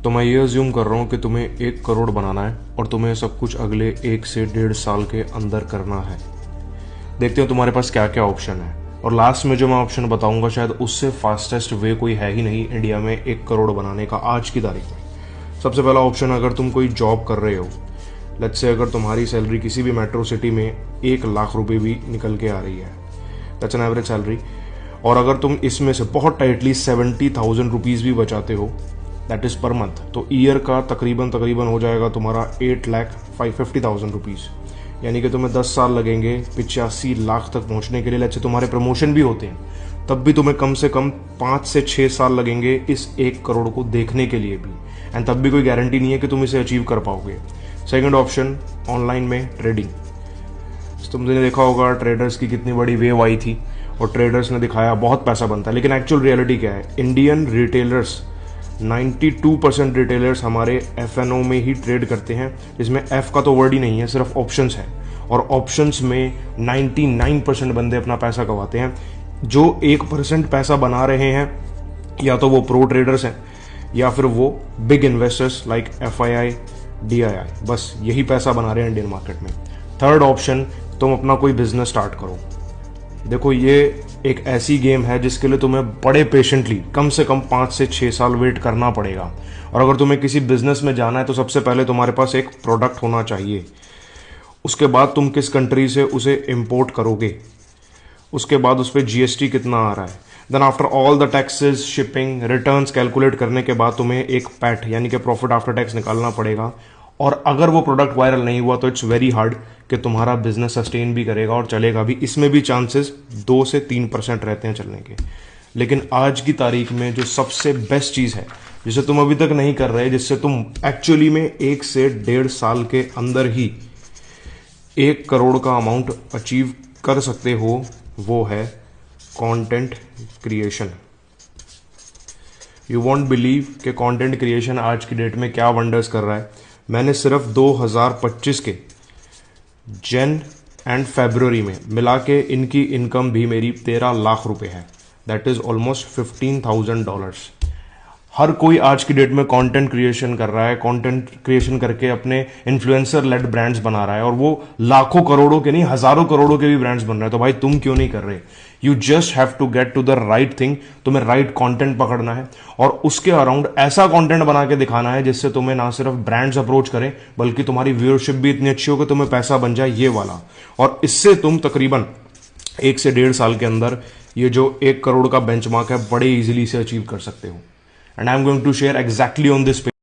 तो मैं ये अज्यूम कर रहा हूँ कि तुम्हें 1 करोड़ बनाना है और तुम्हें सब कुछ अगले 1 से 1.5 साल के अंदर करना है। देखते हो तुम्हारे पास क्या क्या ऑप्शन है, और लास्ट में जो मैं ऑप्शन बताऊंगा शायद उससे फास्टेस्ट वे कोई है ही नहीं इंडिया में 1 करोड़ बनाने का आज की तारीख में। सबसे पहला ऑप्शन, अगर तुम कोई जॉब कर रहे हो, लेट्स से अगर तुम्हारी सैलरी किसी भी मेट्रो सिटी में 1 लाख रुपए भी निकल के आ रही है, दैट्स एन एवरेज सैलरी, और अगर तुम इसमें से बहुत टाइटली 70,000 रुपीज़ भी बचाते हो, दैट इज़ पर मंथ, तो ईयर का तकरीबन हो जाएगा तुम्हारा 8,50,000 रुपीज़। यानी कि तुम्हें 10 साल लगेंगे 85 लाख तक पहुंचने के लिए। लेट्स से तुम्हारे प्रमोशन भी होते हैं, तब भी तुम्हें कम से कम 5 से 6 साल लगेंगे इस 1 करोड़ को देखने के लिए भी, एंड तब भी कोई गारंटी नहीं है कि तुम इसे अचीव कर पाओगे। सेकंड ऑप्शन, ऑनलाइन में ट्रेडिंग। तुमने देखा होगा ट्रेडर्स की कितनी बड़ी वेव आई थी और ट्रेडर्स ने दिखाया बहुत पैसा बनता है, लेकिन एक्चुअल रियलिटी क्या है? इंडियन रिटेलर्स 92% रिटेलर्स हमारे FNO में ही ट्रेड करते हैं, जिसमें F का तो वर्ड ही नहीं है, सिर्फ ऑप्शंस है, और ऑप्शंस में 99% बंदे अपना पैसा कमाते हैं। जो 1% पैसा बना रहे हैं या तो वो प्रो ट्रेडर्स हैं या फिर वो big investors like FII, DII, बस यही पैसा बना रहे हैं इंडियन मार्केट में। थर्ड ऑप्शन, तुम अपना कोई बिजनेस स्टार्ट करो। देखो, ये एक ऐसी गेम है जिसके लिए तुम्हें बड़े पेशेंटली कम से कम 5 से 6 साल वेट करना पड़ेगा, और अगर तुम्हें किसी बिजनेस में जाना है तो सबसे पहले तुम्हारे पास एक प्रोडक्ट होना चाहिए। उसके बाद तुम किस कंट्री से उसे इंपोर्ट करोगे, उसके बाद उस पर GST कितना आ रहा है, then after all the taxes, shipping, returns calculate करने के बाद तुम्हें एक पैट यानी कि प्रॉफिट आफ्टर टैक्स निकालना पड़ेगा। और अगर वो प्रोडक्ट वायरल नहीं हुआ तो इट्स वेरी हार्ड कि तुम्हारा बिजनेस सस्टेन भी करेगा और चलेगा भी। इसमें भी चांसेस 2 से 3% रहते हैं चलने के। लेकिन आज की तारीख में जो सबसे बेस्ट चीज़ है, जिसे तुम अभी तक नहीं कर रहे, जिससे तुम एक्चुअली में 1 से 1.5 साल के अंदर ही 1 करोड़ का अमाउंट अचीव कर सकते हो, वो है content creation. You won't believe कि कंटेंट क्रिएशन आज की डेट में क्या वंडर्स कर रहा है। मैंने सिर्फ 2025 के जन एंड फरवरी में मिला के इनकी इनकम भी मेरी 13 लाख रुपए है, दैट इज ऑलमोस्ट $15,000। हर कोई आज की डेट में कंटेंट क्रिएशन कर रहा है, कंटेंट क्रिएशन करके अपने इन्फ्लुएंसर लेड ब्रांड्स बना रहा है, और वो लाखों करोड़ों के नहीं, हजारों करोड़ों के भी ब्रांड्स बन रहे हैं। तो भाई तुम क्यों नहीं कर रहे? You just have to get to the right thing. तुम्हें राइट कंटेंट पकड़ना है और उसके अराउंड ऐसा कंटेंट बना के दिखाना है जिससे तुम्हें ना सिर्फ ब्रांड्स अप्रोच करें, बल्कि तुम्हारी व्यूअरशिप भी इतनी अच्छी हो कि तुम्हें पैसा बन जाए, ये वाला। और इससे तुम तकरीबन 1 से 1.5 साल के अंदर ये जो 1 करोड़ का बेंचमार्क है, बड़े इजीली से अचीव कर सकते हो। And I'm going to share exactly on this page